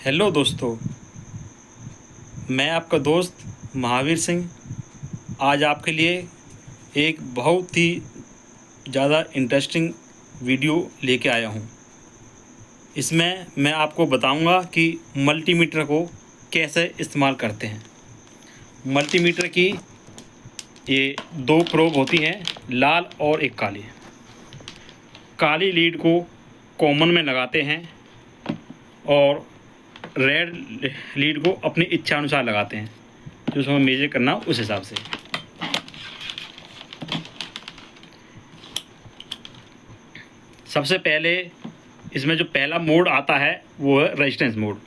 Hello दोस्तों, मैं आपका दोस्त महावीर सिंह आज आपके लिए एक बहुत ही ज़्यादा इंटरेस्टिंग वीडियो लेके आया हूँ। इसमें मैं आपको बताऊंगा कि मल्टीमीटर को कैसे इस्तेमाल करते हैं। मल्टीमीटर की ये दो प्रोब होती हैं, लाल और एक काली। काली लीड को कॉमन में लगाते हैं और रेड लीड को अपनी इच्छा अनुसार लगाते हैं, जो उसमें मेजर करना उस हिसाब से। सबसे पहले इसमें जो पहला मोड आता है वो है रेजिस्टेंस मोड।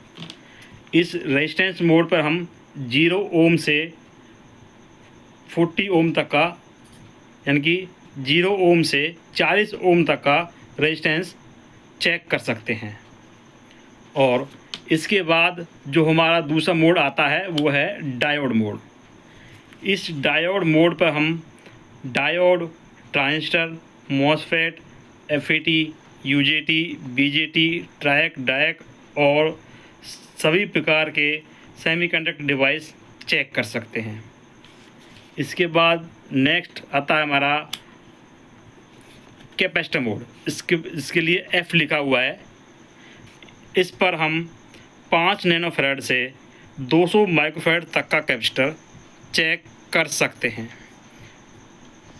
इस रेजिस्टेंस मोड पर हम 0 ओम से 40 ओम तक का, यानी कि 0 ओम से 40 ओम तक का रेजिस्टेंस चेक कर सकते हैं। और इसके बाद जो हमारा दूसरा मोड आता है वो है डायोड मोड। इस डायोड मोड पर हम diode, transistor, MOSFET, FET, UJT, BJT, triac, diac और सभी प्रकार के सेमीकंडक्टर डिवाइस चेक कर सकते हैं। इसके बाद नेक्स्ट आता है हमारा कैपेसिटर मोड। इसके लिए F लिखा हुआ है। इस पर हम 5 नैनोफैराड से 200 माइक्रोफैराड तक का कैपेसिटर चेक कर सकते हैं।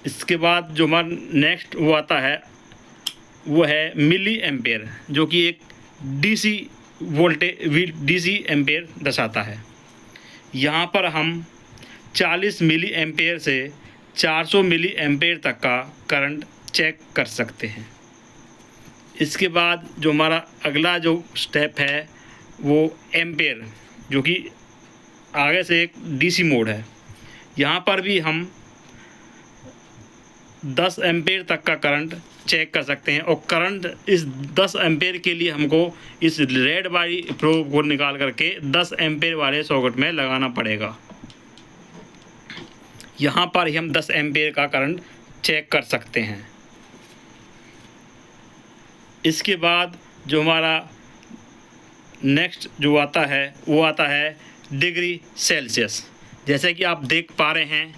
इसके बाद जो हमारा नेक्स्ट वो आता है वो है मिली एम्पेयर, जो कि एक डीसी वोल्टेज, डीसी एम्पेयर दर्शाता है। यहाँ पर हम 40 मिली एम्पेयर से 400 मिली एम्पेयर तक का करंट चेक कर सकते हैं। इसके बाद जो हमारा अगला जो स्टेप है वो एम्पेयर, जो कि आगे से एक डीसी मोड है। यहाँ पर भी हम 10 एम्पेयर तक का करंट चेक कर सकते हैं। और करंट इस 10 एम्पेयर के लिए हमको इस रेड वाली प्रोब को निकाल करके 10 एम्पेयर वाले सॉकेट में लगाना पड़ेगा। यहाँ पर ही हम 10 एम्पेयर का करंट चेक कर सकते हैं। इसके बाद जो हमारा नेक्स्ट जो आता है वो आता है डिग्री सेल्सियस। जैसे कि आप देख पा रहे हैं,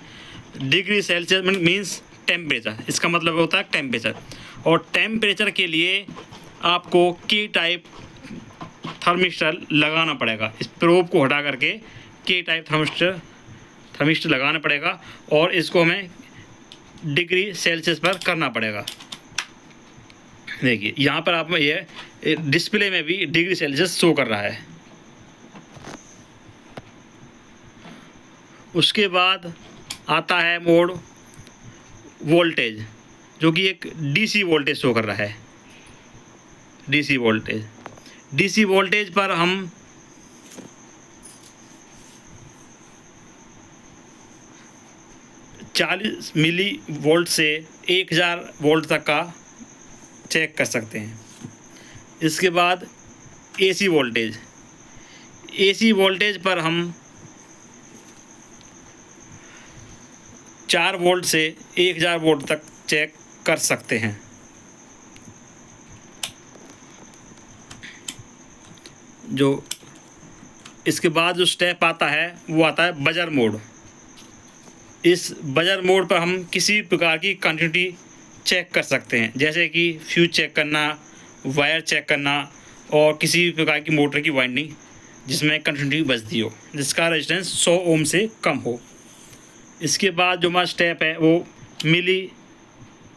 डिग्री सेल्सियस मीन्स टेम्परेचर। इसका मतलब होता है टेम्परेचर। और टेम्परेचर के लिए आपको की टाइप थर्मिस्टर लगाना पड़ेगा। इस प्रोब को हटा करके की टाइप थर्मिस्टर लगाना पड़ेगा और इसको हमें डिग्री सेल्सियस पर करना पड़ेगा। देखिए यहाँ पर आप ये डिस्प्ले में भी डिग्री सेल्सियस शो कर रहा है। उसके बाद आता है मोड वोल्टेज, जो कि एक डीसी वोल्टेज शो कर रहा है। डीसी वोल्टेज पर हम 40 मिली वोल्ट से 1000 वोल्ट तक का चेक कर सकते हैं। इसके बाद एसी वोल्टेज पर हम 4 वोल्ट से 1000 वोल्ट तक चेक कर सकते हैं। जो इसके बाद जो स्टेप आता है वो आता है बजर मोड। इस बजर मोड पर हम किसी प्रकार की कंटिन्यूटी चेक कर सकते हैं, जैसे कि फ्यूज चेक करना, वायर चेक करना और किसी भी प्रकार की मोटर की वाइंडिंग जिसमें कंटिन्यूटी बजती हो, जिसका रेजिस्टेंस 100 ओम से कम हो। इसके बाद जो हमारा स्टेप है वो मिली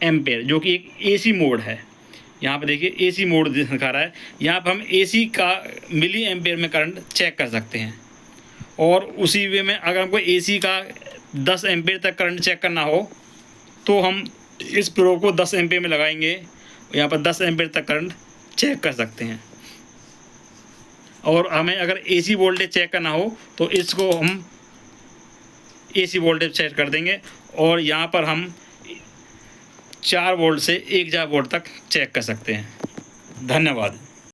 एम्पेयर, जो कि एक एसी मोड है। यहाँ पर देखिए एसी मोड दिखा रहा है। यहाँ पर हम एसी का मिली एम्पेयर में करंट चेक कर सकते हैं। और उसी वे में अगर हमको एसी का 10 एम्पेयर तक करंट चेक करना हो तो हम इस प्रोब को 10 एम्पेयर में लगाएंगे। यहाँ पर 10 एम्पेयर तक करंट चेक कर सकते हैं। और हमें अगर एसी वोल्टेज चेक करना हो तो इसको हम एसी वोल्टेज सेट कर देंगे और यहाँ पर हम 4 वोल्ट से 1000 वोल्ट तक चेक कर सकते हैं। धन्यवाद।